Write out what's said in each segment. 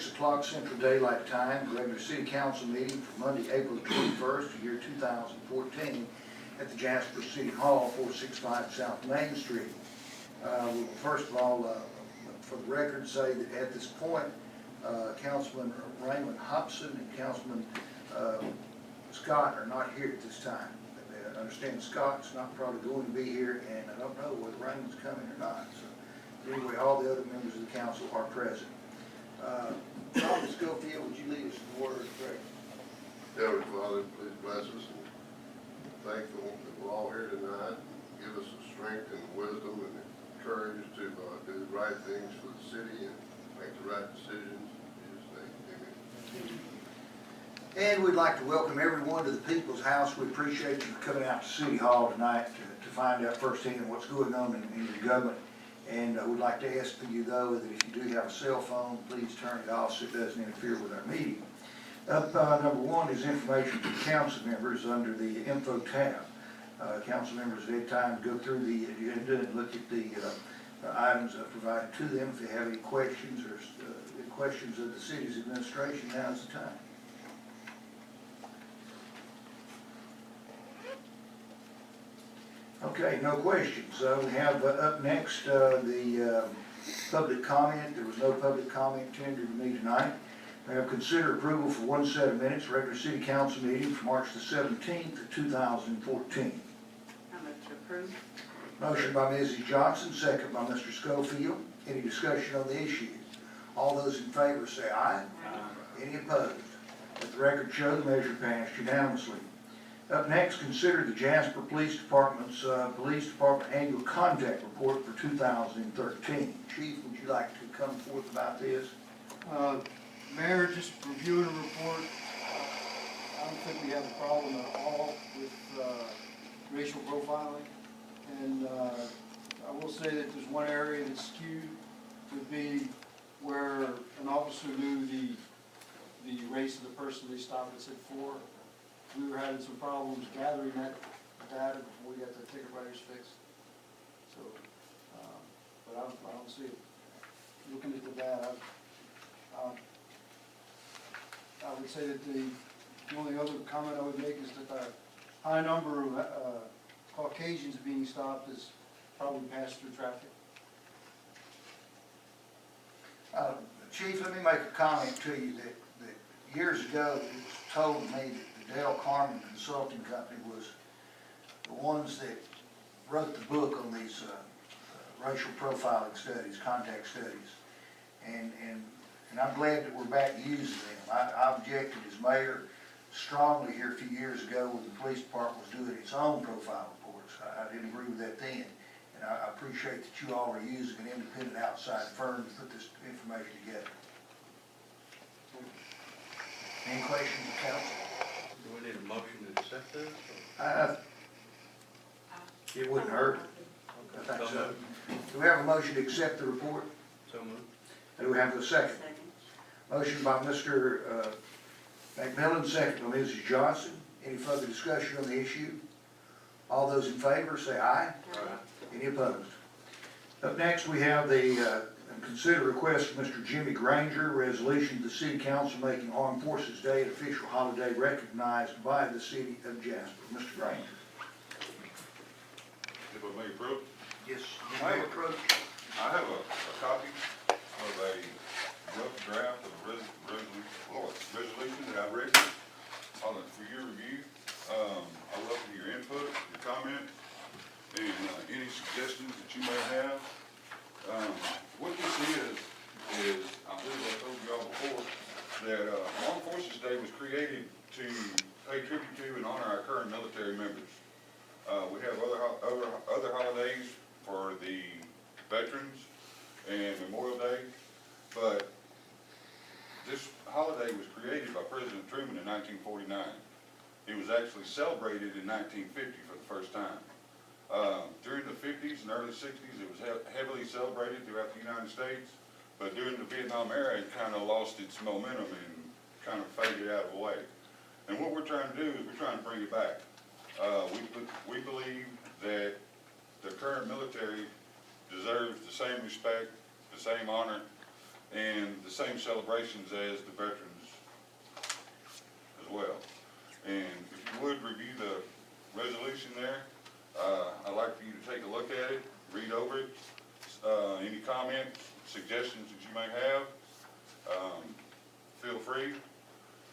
6 o'clock Central Daylight Time, regular city council meeting for Monday, April 21st, year 2014, at the Jasper City Hall, 465 South Main Street. We'll first of all, for the record, say that at this point, Councilman Raymond Hobson and Councilman Scott are not here at this time. I understand Scott's not probably going to be here, and I don't know whether Raymond's coming or not. So anyway, all the other members of the council are present. Dr. Schofield, would you lead us in the word of prayer? Heavenly Father, please bless us, and thankful that we're all here tonight. Give us the strength and wisdom and the courage to do the right things for the city and make the right decisions. In Jesus' name, amen. And we'd like to welcome everyone to the People's House. We appreciate you coming out to City Hall tonight to find out firsthand what's going on in your government. And we'd like to ask you, though, that if you do have a cell phone, please turn it off so it doesn't interfere with our meeting. Number one is information from council members under the info tab. Council members have had time to go through the agenda and look at the items provided to them. If they have any questions or questions of the city's administration, now's the time. Okay, no questions. We have up next the public comment. There was no public comment tendered to me tonight. We have consider approval for one set of minutes, regular city council meeting for March the 17th, 2014. I move to approve. Motion by Mrs. Johnson, second by Mr. Schofield. Any discussion on the issue? All those in favor say aye. Aye. Any opposed? Let the record show the measure passed unanimously. Up next, consider the Jasper Police Department's annual contact report for 2013. Chief, would you like to come forth about this? Mayor, just reviewing the report, I don't think we have a problem at all with racial profiling. And I will say that there's one area that's skewed, would be where an officer knew the race of the person they stopped and said for. We were having some problems gathering that data before we got the ticket writers fixed. So, but I don't see it. Looking at the data, I would say that the only other comment I would make is that the high number of Caucasians being stopped is probably passed through traffic. Chief, let me make a comment to you that years ago it was told me that the Dale Carmen Consulting Company was the ones that wrote the book on these racial profiling studies, contact studies. And I'm glad that we're back using them. I objected as mayor strongly here a few years ago when the police department was doing its own profile reports. I didn't agree with that then. And I appreciate that you all are using an independent outside firm to put this information together. Any questions of council? Do we need a motion to accept this? It wouldn't hurt. I think so. Do we have a motion to accept the report? So moved. Do we have a second? Second. Motion by Mr. McMillan, second by Mrs. Johnson. Any further discussion on the issue? All those in favor say aye. Aye. Any opposed? Up next, we have the consider request from Mr. Jimmy Granger, resolution of the City Council making Armed Forces Day an official holiday recognized by the City of Jasper. Mr. Granger. If I may approach, Yes. I have a copy of a rough draft of resolution that I've written for your review. I welcome your input, your comment, and any suggestions that you may have. What this is, I believe I told you all before, that Armed Forces Day was created to pay tribute to and honor our current military members. We have other holidays for the veterans and Memorial Day, but this holiday was created by President Truman in 1949. It was actually celebrated in 1950 for the first time. During the 50s and early 60s, it was heavily celebrated throughout the United States, but during the Vietnam era, it kind of lost its momentum and kind of faded out of the way. And what we're trying to do is we're trying to bring it back. We believe that the current military deserves the same respect, the same honor, and the same celebrations as the veterans as well. And if you would review the resolution there, I'd like for you to take a look at it, read over it. Any comments, suggestions that you may have, feel free.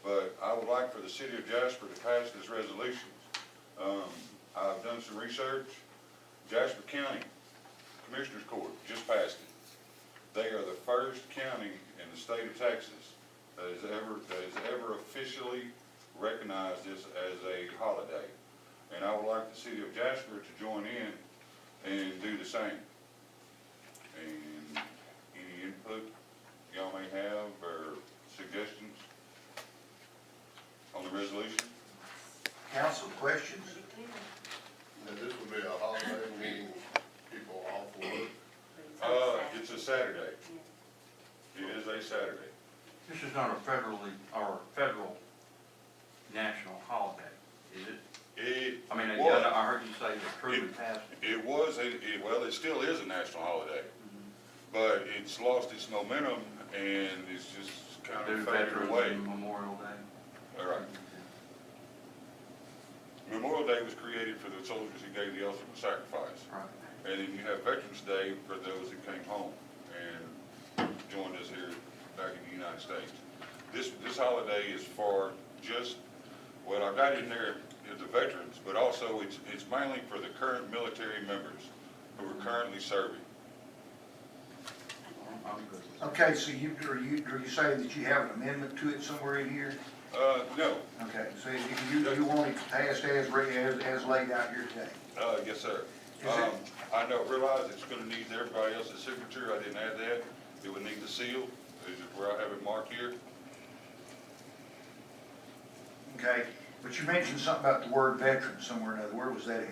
But I would like for the city of Jasper to pass this resolution. I've done some research. Jasper County Commissioners Court just passed it. They are the first county in the state of Texas that has ever officially recognized this as a holiday. And I would like the city of Jasper to join in and do the same. And any input y'all may have or suggestions on the resolution? Council, questions? And this would be a holiday, meaning people off work. It's a Saturday. It is a Saturday. This is not a federal national holiday, is it? I mean, I heard you say that Truman passed it. It was, well, it still is a national holiday, but it's lost its momentum and it's just kind Do of faded Veterans away. and Memorial Day. All right. Memorial Day was created for the soldiers who gave the ultimate sacrifice. Right. And then you have Veterans Day for those that came home and joined us here back in the United States. This holiday is for just, well, I got in there the veterans, but also it's mainly for the current military members who are currently serving. I'm good. Okay, so are you saying that you have an amendment to it somewhere in here? No, Okay, so you want it passed as laid out here today? yes, sir. Is it- I realize it's gonna need everybody else's signature, I didn't add that. It would need the seal, is it where I have it marked here? Okay, but you mentioned something about the word veteran somewhere or another. Where was that at?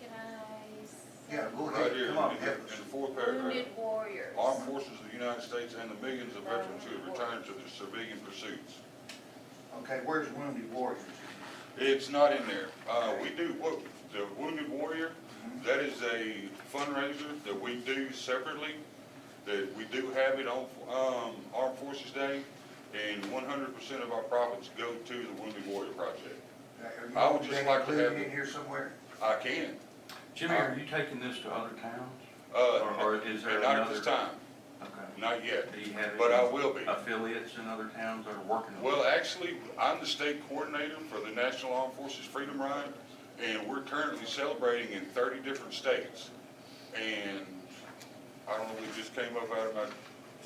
Can I say? Yeah, go Right ahead, here, come on, in help the us. fourth paragraph. Wounded warriors. Armed Forces of the United States and the millions of veterans who have returned to their civilian pursuits. Okay, where's Wounded Warriors? It's not in there. We do, the Wounded Warrior, that is a fundraiser that we do separately, that we do have it on, Armed Forces Day, and 100% of our profits go to the Wounded Warrior Project. I would just like to have it it- in here somewhere? I can, Jimmy, are you taking this to other towns? uh, Or is there not at another? this time, Okay. not yet, Do you have but I any will be. affiliates in other towns that are working on it? Well, actually, I'm the state coordinator for the National Armed Forces Freedom Ride, and we're currently celebrating in 30 different states. And I don't know, we just came up out of my,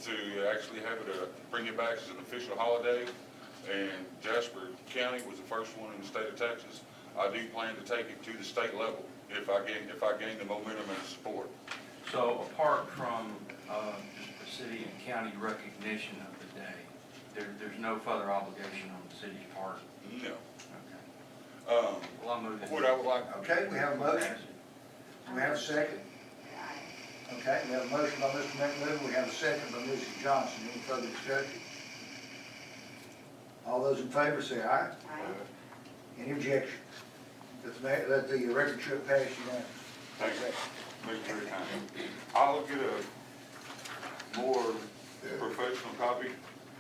to actually have it, bring it back as an official holiday. And Jasper County was the first one in the state of Texas. I do plan to take it to the state level if I gain the momentum and support. So apart from just the city and county recognition of the day, there's no further obligation on the city's part? No. Okay. Well, I'll move it. What I would like, Okay, we have a motion. Do we have a second? Okay, we have a motion by Mr. McMillan, we have a second by Mrs. Johnson. Any further discussion? All those in favor say aye. Any objection? Let the record show pass unanimous. thank you, thank you very kind. I'll get a more professional copy,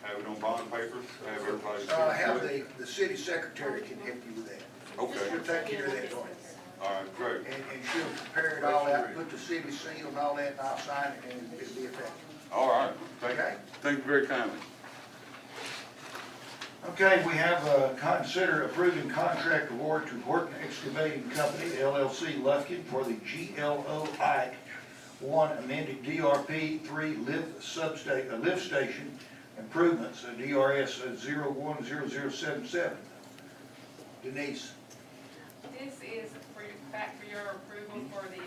have it on bond paper, have everybody. Have the city secretary can help you with that. Okay, She'll take care of that for you. all right, great. And she'll prepare it all out, put the city seal and all that, and I'll sign it, and it'll be effective. All right, Okay. thank you very kindly. Okay, we have, consider approving contract award to Horton Excavating Company, LLC, Lufkin, for the GLOI 1 amended DRP 3 lift station improvements, DRS 010077. Denise. This is back for your approval for the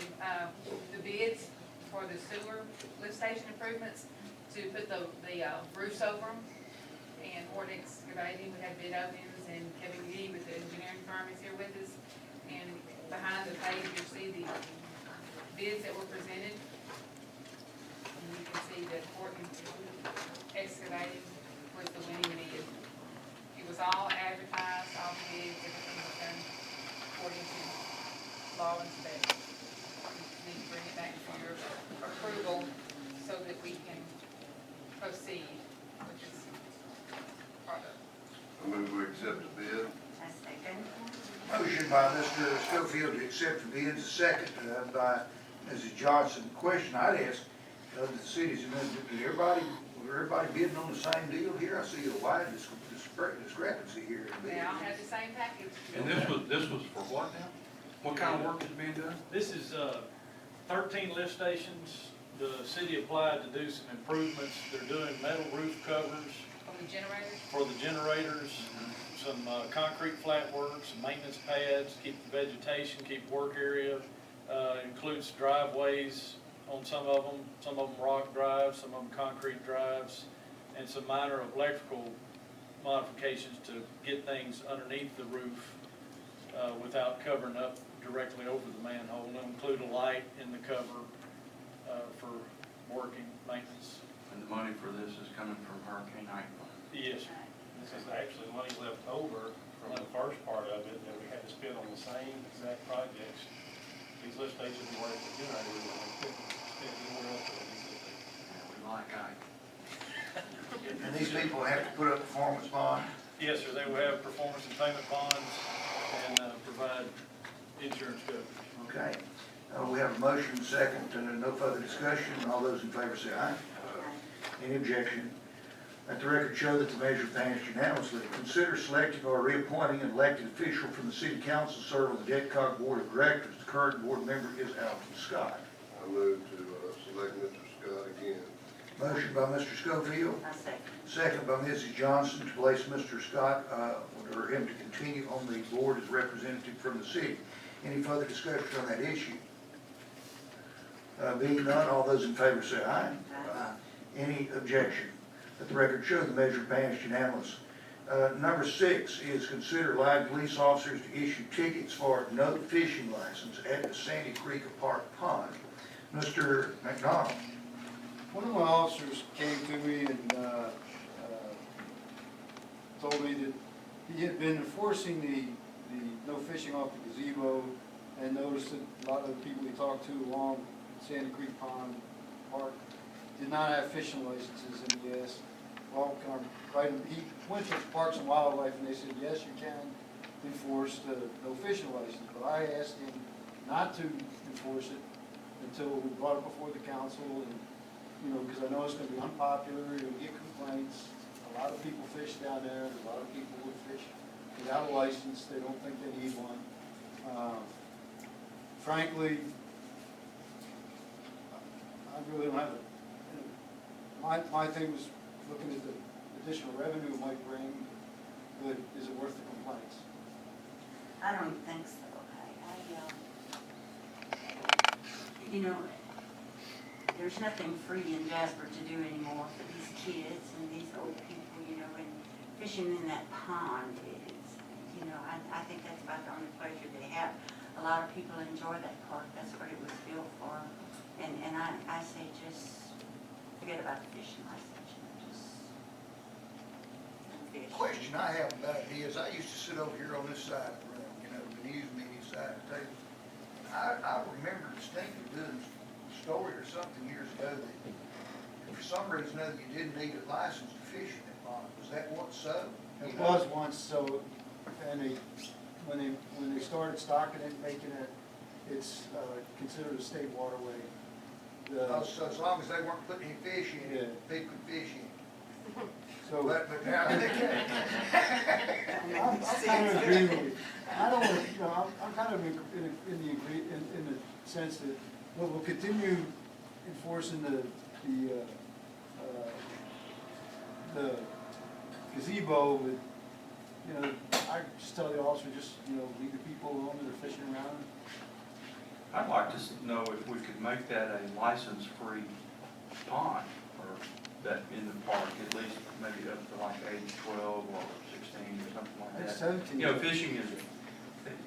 bids for the sewer lift station improvements, to put the roofs over them. And Horton Excavating, we had bid openings, and Kevin Gee with the engineering firm is here with us. And behind the page, you'll see the bids that were presented. And you can see that Horton Excavating was the winning bid. It was all advertised, all the bids, everything was done according to law and spec. You need to bring it back for your approval so that we can proceed with this product. I move we accept the bid. I second. Motion by Mr. Schofield to accept the bids, a second by Mrs. Johnson. Question I'd ask, the cities, did everybody bidding on the same deal here? I see a wide discrepancy here. in They bids. all have the same package. And this was for what now? What kind of work is being done? This is 13 lift stations. The city applied to do some improvements. They're doing metal roof covers From the generators? for the generators, some concrete flat work, some maintenance pads, keep the vegetation, keep work area. Includes driveways on some of them rock drives, some of them concrete drives, and some minor electrical modifications to get things underneath the roof without covering up directly over the manhole. And include a light in the cover for working maintenance. And the money for this is coming from Hurricane Ike Fund. Yes, sir. This is actually money left over from the first part of it that we had to spend on the same exact projects. These lift stations were for generators, and we couldn't spend anywhere else on these lift stations. Yeah, we like Ike. And these people have to put up performance bond. Yes, sir, they will have performance and payment bonds and provide insurance coverage. Okay. We have a motion, second, and no further discussion. All those in favor say aye. Any objection? Let the record show that the measure passed unanimously. Consider selecting or reappointing an elected official from the city council to serve on the Jetcog Board of Directors. The current board member is Alton Scott. I move to select Mr. Scott again. Motion by Mr. Schofield, I second. second by Mrs. Johnson to place Mr. Scott, or him to continue on the board as representative from the city. Any further discussion on that issue? Being none, all those in favor say aye. Aye. Any objection? Let the record show the measure passed unanimous. Number 6 is consider live police officers to issue tickets for no fishing license at the Sandy Creek Park Pond. Mr. McDonald. One of my officers came to me and told me that he had been enforcing the no fishing off the gazebo and noticed that a lot of the people he talked to along Sandy Creek Pond Park did not have fishing licenses, and he asked, well, can I write him? He went to Parks and Wildlife and they said, yes, you can enforce the no fishing license, but I asked him not to enforce it until we brought it before the council, and, you know, because I know it's gonna be unpopular, you'll get complaints. A lot of people fish down there, and a lot of people would fish without a license, they don't think they need one. Frankly, I really don't have my thing was looking at the additional revenue it might bring, but is it worth the complaints? I don't think so. You know, there's nothing free in Jasper to do anymore for these kids and these old people, you know, and fishing in that pond is, you know, I think that's about the only pleasure they have. A lot of people enjoy that park, that's what it was built for. And I say just forget about the fishing license, you know, just fish. Question I have about it is, I used to sit over here on this side of the room, you know, the news media side of the table. I remember distinctly doing a story or something years ago that for some reason or other you didn't need a license to fish in that pond. Was that once so? It was once, so, and when they started stocking it, making it, it's considered a state waterway. So as long as they weren't putting any fish in Yeah. it, people could fish in it. So, But now they can't. I'm kind of agreeing with you. I don't, you know, I'm kind of in the sense that we'll continue enforcing the gazebo, but, you know, I just tell the officer, just, you know, leave the people alone that are fishing around. I'd like to know if we could make that a license-free pond, or that in the park, at least maybe up to like age 12 or 16 or something like At that. 17. You know, fishing is,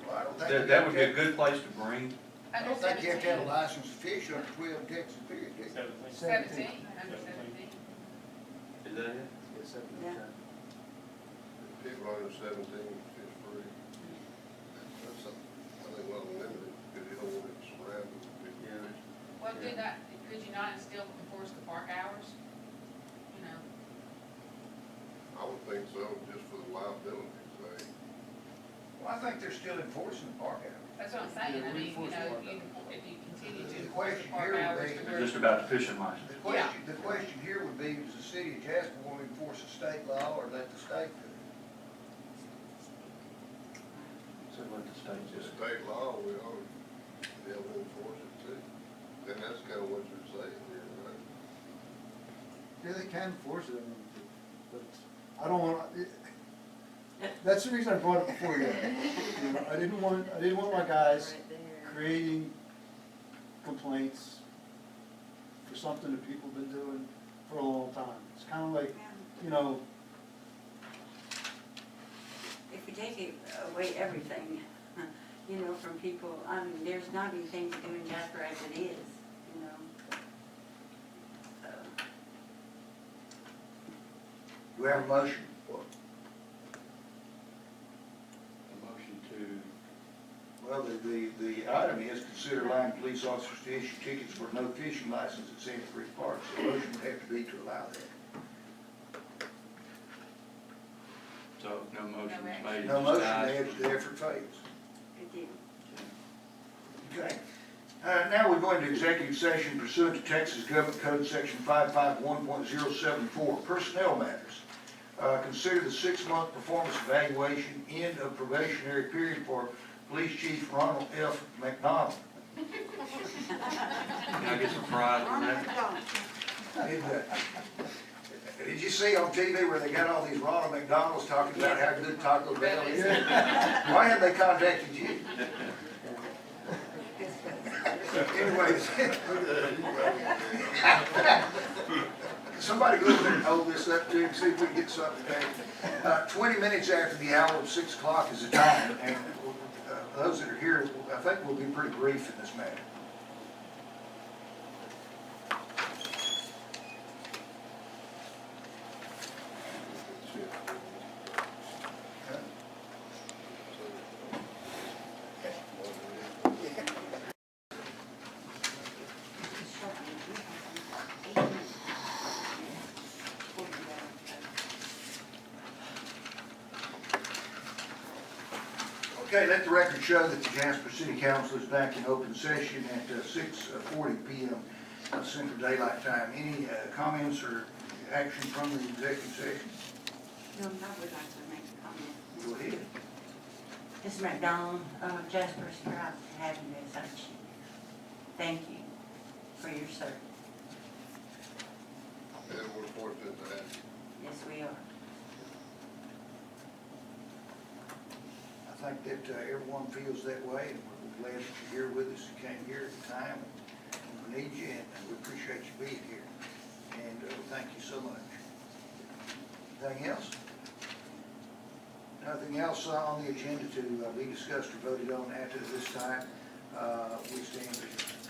Well, I don't think you that have would to be a good place to bring. I don't think you have to have a license to fish under 12 Texas period, do you? 17, under 17. Is that it? Yes, Yeah. People under 17 fish free. That's something, I think, well limited, because you don't want it surrounded with big fish. Well, could you not still enforce the park hours? You know, I would think so, just for the liability sake. Well, I think they're still enforcing the park hours. that's what I'm saying, Yeah, I we mean, you enforce know, the park if you continue to The enforce the question park here would hours be- to It's where. just about the fishing license. The question here would be, does the city of Jasper want to enforce a state law or let the state do it? So let the state It's just. state law, we ought to be able to enforce it too. And that's kind of what you're saying here, right? Yeah, they can enforce it, I mean, but I don't want, that's the reason I brought it before you. You know, I didn't want my guys Right there. creating complaints for something that people have been doing for a long time. It's kind of like, you know, If we take it away everything, you know, from people, I mean, there's not anything to do in Jasper as it is, you know. So, Do we have a motion? A motion to. Well, the item is consider allowing police officers to issue tickets for no fishing license at Sandy Creek Park. So the motion would have to be to allow that. So no motion No is action. made. No just motion, dies. the effort fails. it did. Okay. Now we go into executive session pursuant to Texas Government Code Section 551.074, personnel matters. Consider the 6-month performance evaluation, end of probationary period for Police Chief Ronald F. McDonald. Can I get some fries on that? Did you see on TV where they got all these Ronald McDonald's talking about how good Taco Bell is? Why haven't they contacted you? Anyways. Somebody go over there and hold this up to him, see if we can get something back. 20 minutes after the hour of 6 o'clock is the time, and those that are here, I think we'll be pretty brief in this matter. Okay, let the record show that the Jasper City Council is back in open session at 6:40 p.m. Central Daylight Time. Any comments or action from the executive session? No, I would like to make a comment. Go ahead. Mr. McDonald, Jasper is proud to have you as our chief. Thank you for your service. And we're fortunate to have you. Yes, we are. I think that everyone feels that way, and we're glad that you're here with us. You came here at the time, and we need you, and we appreciate you being here. And thank you so much. Anything else? Nothing else on the agenda to be discussed or voted on after this time. We stand adjourned.